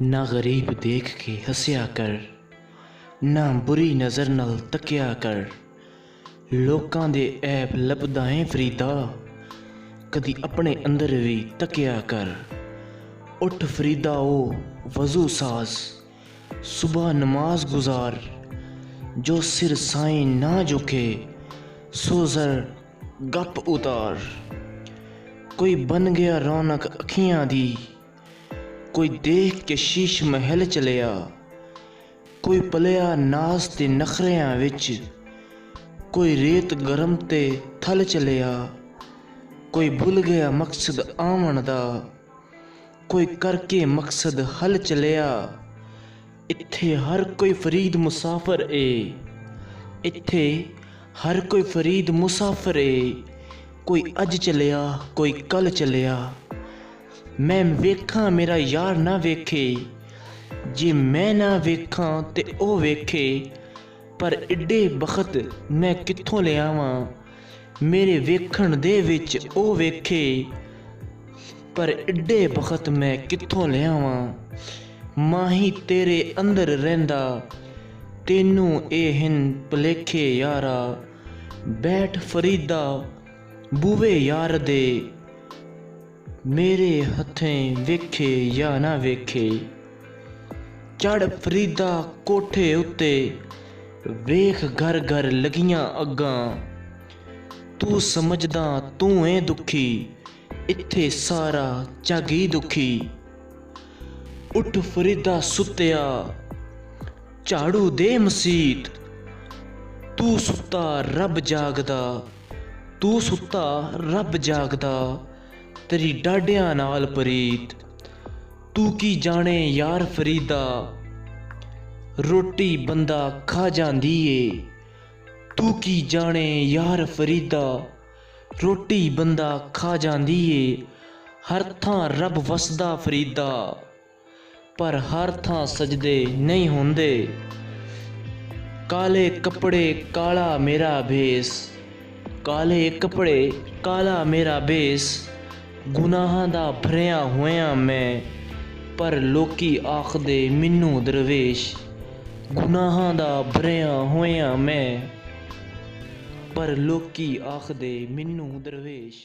ना गरीब देख के हंसिया कर, ना बुरी नज़र नाल तकिया कर। लोकां दे ऐब लभदा है फरीदा, कदी अपने अंदर भी तकिया कर। उठ फरीदा ओ वज़ू साज, सुबह नमाज गुजार। जो सिर साईं ना झुके, सो ज़र गप उतार। कोई बन गया रौनक अखियां दी, कोई देख के शीश महल चलिया। कोई पलिया नाज ते नखरियां विच, कोई रेत गरम ते थल चलिया। कोई भुल गया मकसद आवन दा, कोई करके मकसद हल चलिया। इत्थे हर कोई फरीद मुसाफिर ए, इत्थे हर कोई फरीद मुसाफिर ए। कोई अज चलिया कोई कल चलिया। मैं वेखां मेरा यार ना वेखे, जे मैं ना वेखां ते ओ वेखे। पर एडे बखत मैं कित्थों लियावां, मेरे वेखण दे विच ओ वेखे। पर एडे बखत मैं कित्थों लियावां, माही तेरे अंदर रहिंदा, तेनू ए हिन भलेखे यारा। बैठ फरीदा बूवे यार दे, मेरे हथें वेखे या ना वेखे। चढ़ फरीदा कोठे उत्ते, वेख घर घर लगियां अग्गां। तू समझदा तू ऐ दुखी, इत्थे सारा जग ही दुखी। उठ फरीदा सुत्तिया, झाड़ू दे मसीत। तू सुत्ता रब जागदा, तू सुत्ता रब जागदा। तेरी डाडियां नाल प्रीत, तू की जाने यार फरीदा। रोटी बंदा खा जांदी ए, तू की जाने यार फरीदा। रोटी बंदा खा जांदी ए, हर थां रब वसदा फरीदा। पर हर थां सजदे नहीं होंदे, काले कपड़े काला मेरा भेस। काले कपड़े काला मेरा भेस, गुनाहां दा भरिया होया मैं। पर लोकी आखदे मिन्नू दरवेश, गुनाहां दा भरिया होया मैं। पर लोकी आखदे मिन्नू दरवेश।